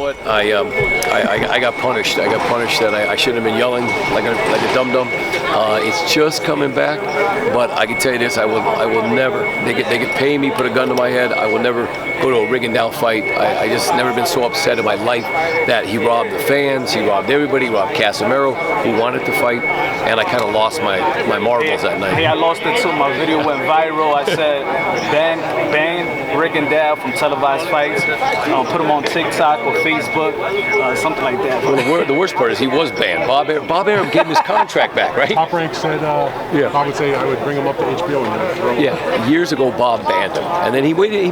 what? I got punished. I got punished that I shouldn't have been yelling like a dum-dum. It's just coming back, but I can tell you this: I will never. They could pay me, put a gun to my head. I will never go to a ring and down fight. I just never been so upset in my life that he robbed the fans, he robbed everybody, he robbed Casimiro, who wanted to fight, and I kind of lost my marbles that night. Hey, I lost it too. My video went viral. I said, ban Rick and Dad from televised fights. Put them on TikTok or Facebook, something like that. Well, the worst part is he was banned. Bob Arum gave him his contract back, right? Top Rank said, Bob would say I would bring him up to HBO and throw him. Yeah, years ago Bob banned him, and then he waited.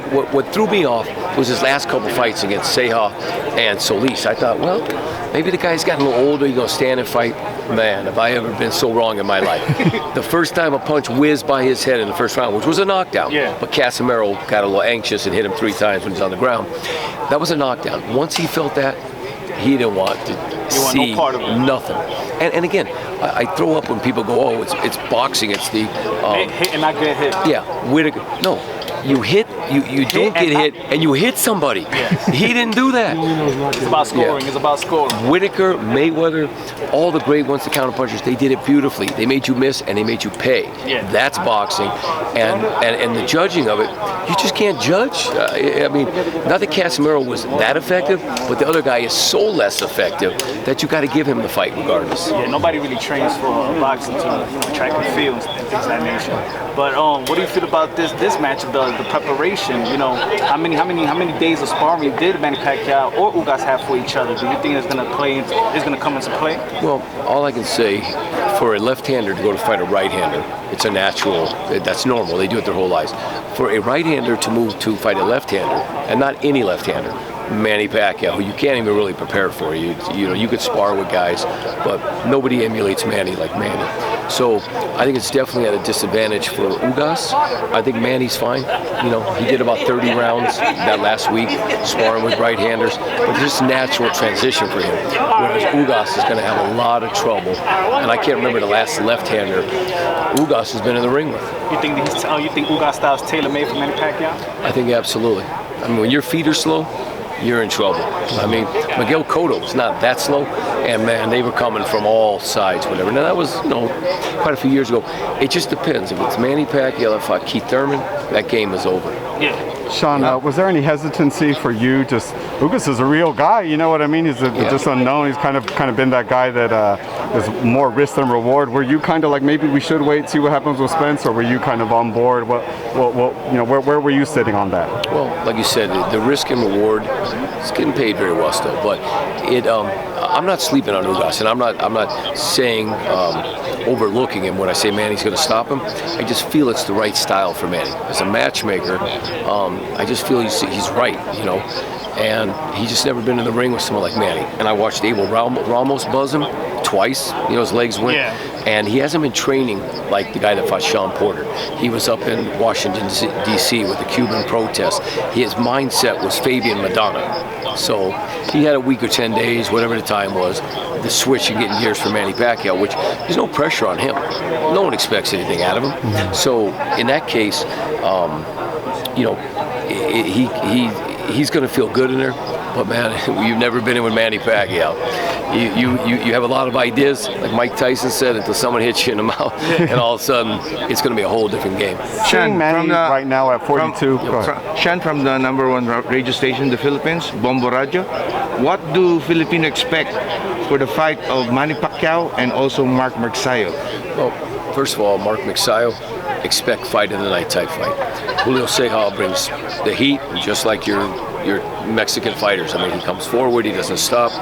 What threw me off was his last couple fights against Ceja and Solis. I thought, well, maybe the guy's gotten a little older. He's gonna stand and fight. Man, have I ever been so wrong in my life? The first time a punch whizzed by his head in the first round, which was a knockdown, but Casimiro got a little anxious and hit him 3 times when he's on the ground. That was a knockdown. Once he felt that, he didn't want to see no part of it. Nothing. And again, I throw up when people go, oh, it's boxing, it's the hit and not get hit. Yeah, Whitaker. No, you hit, you don't get hit, and you hit somebody. Yes. He didn't do that. It's about scoring. Yeah. It's about scoring. Whitaker, Mayweather, all the great ones, the counterpunchers, they did it beautifully. They made you miss and they made you pay. Yeah. That's boxing, and the judging of it, you just can't judge. I mean, not that Casimiro was that effective, but the other guy is so less effective that you got to give him the fight regardless. Yeah, nobody really trains for boxing to track and field and things of that nature. But what do you feel about this matchup, the preparation? You know, how many days of sparring did Manny Pacquiao or Ugas have for each other? Do you think it's going to come into play? Well, all I can say, for a left-hander to go to fight a right-hander, it's a natural. That's normal. They do it their whole lives. For a right-hander to move to fight a left-hander, and not any left-hander, Manny Pacquiao, who you can't even really prepare for. You know, you could spar with guys, but nobody emulates Manny like Manny. So I think it's definitely at a disadvantage for Ugas. I think Manny's fine. You know, he did about 30 rounds that last week, sparring with right-handers, but it's just a natural transition for him. Whereas Ugas is going to have a lot of trouble, and I can't remember the last left-hander Ugas has been in the ring with. You think Ugas style is tailor-made for Manny Pacquiao? I think absolutely. I mean, when your feet are slow, you're in trouble. I mean, Miguel Cotto's not that slow, and man, they were coming from all sides, whatever. Now that was, you know, quite a few years ago. It just depends. If it's Manny Pacquiao that fought Keith Thurman, that game is over. Yeah. Sean, was there any hesitancy for you? Just Ugas is a real guy, you know what I mean? He's just unknown. He's kind of been that guy that is more risk than reward. Were you kind of like, maybe we should wait, see what happens with Spence, or were you kind of on board? What you know, where were you sitting on that? Well, like you said, the risk and reward is getting paid very well still, but I'm not sleeping on Ugas, and I'm not saying overlooking him when I say Manny's going to stop him. I just feel it's the right style for Manny. As a matchmaker, I just feel he's right, you know, and he's just never been in the ring with someone like Manny. And I watched Abel Ramos buzz him twice, you know, his legs went, and he hasn't been training like the guy that fought Sean Porter. He was up in Washington, D.C. with the Cuban protest. His mindset was Fabian Madonna. So he had a week or 10 days, whatever the time was, the switch and getting gears for Manny Pacquiao, which there's no pressure on him. No one expects anything out of him. So in that case, you know, he's going to feel good in there. But man, you've never been in with Manny Pacquiao. You have a lot of ideas, like Mike Tyson said, until someone hits you in the mouth, and all of a sudden it's going to be a whole different game. Sean, Manny right now at 42. Sean from the #1 radio station, the Philippines, Bombo Radio. What do Filipino expect for the fight of Manny Pacquiao and also Mark Magsayo? Well, first of all, Mark Magsayo, expect fight of the night type fight. Julio Ceja brings the heat, just like your Mexican fighters. I mean, he comes forward, he doesn't stop.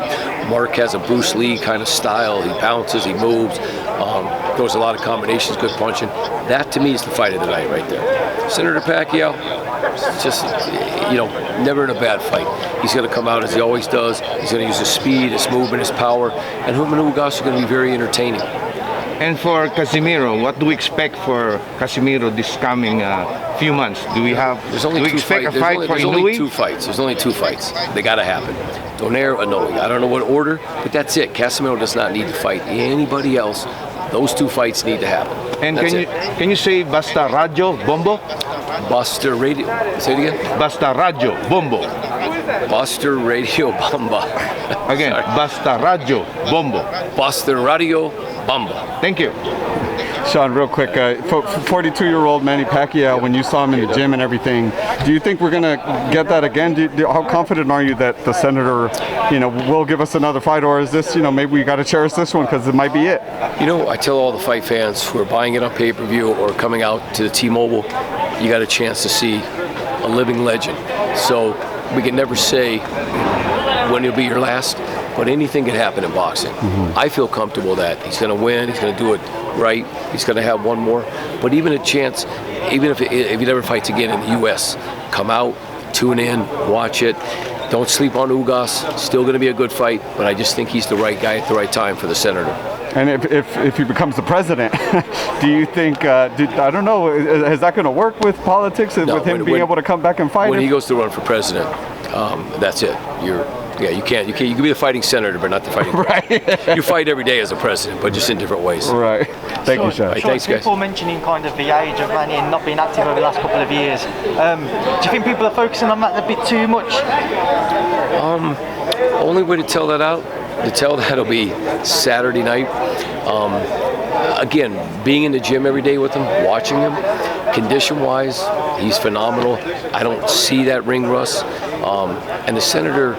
Mark has a Bruce Lee kind of style. He bounces, he moves, throws a lot of combinations, good punching. That to me is the fight of the night right there. Senator Pacquiao, just, you know, never in a bad fight. He's going to come out as he always does. He's going to use his speed, his movement, his power, and him and Ugas are going to be very entertaining. And for Casimiro, what do we expect for Casimiro this coming few months? Do we expect a fight for Inoue? There's only two fights. They got to happen. Donaire, Inoue. I don't know what order, but that's it. Casimiro does not need to fight anybody else. Those two fights need to happen. And can you say Basta Radio Bombo? Basta Radio. Say it again. Basta Radio Bombo. Buster Radio Bamba. Again, Basta Radio Bombo. Buster Radio Bamba. Thank you. Sean, real quick, 42-year-old Manny Pacquiao, when you saw him in the gym and everything, do you think we're going to get that again? How confident are you that the senator, will give us another fight, or is this, maybe we got to cherish this one because it might be it? I tell all the fight fans who are buying it on pay-per-view or coming out to the T-Mobile, you got a chance to see a living legend. So we can never say when it'll be your last, but anything can happen in boxing. I feel comfortable that he's going to win, he's going to do it right, he's going to have one more. But even a chance, even if he never fights again in the U.S., come out, tune in, watch it. Don't sleep on Ugas. Still going to be a good fight, but I just think he's the right guy at the right time for the senator. And if he becomes the president, do you think, I don't know, is that going to work with politics and with him being able to come back and fight? When he goes to run for president, that's it. You can be the fighting senator, but not the fighting right. You fight every day as a president, but just in different ways. Right. Thank you, Sean. Right, thanks, guys. People mentioning kind of the age of Manny and not being active over the last couple of years. Do you think people are focusing on that a bit too much? Only way to tell that will be Saturday night. Again, being in the gym every day with him, watching him, condition-wise, he's phenomenal. I don't see that ring rust. And the senator,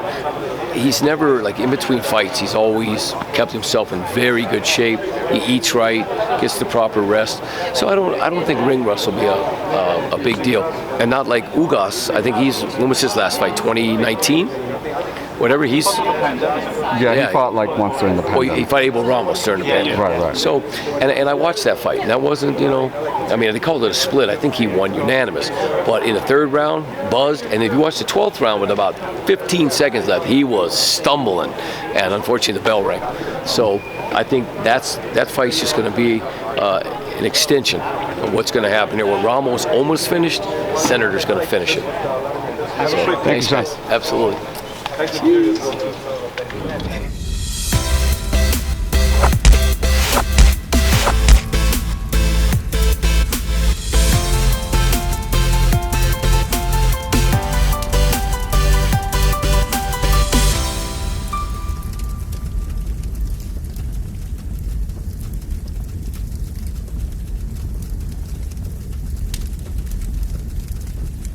he's never, like in between fights, he's always kept himself in very good shape. He eats right, gets the proper rest. So I don't think ring rust will be a big deal. And not like Ugas. I think when was his last fight? 2019? Whatever he fought like once during the pandemic. Well, he fought Abel Ramos during the pandemic. Right. So, and I watched that fight, and that wasn't, they called it a split. I think he won unanimous. But in the third round, buzzed, and if you watch the 12th round with about 15 seconds left, he was stumbling, and unfortunately the bell rang. So I think that fight's just going to be an extension of what's going to happen here. Where Ramos almost finished, Senator's going to finish it. So, thanks, guys. Absolutely. Thank you.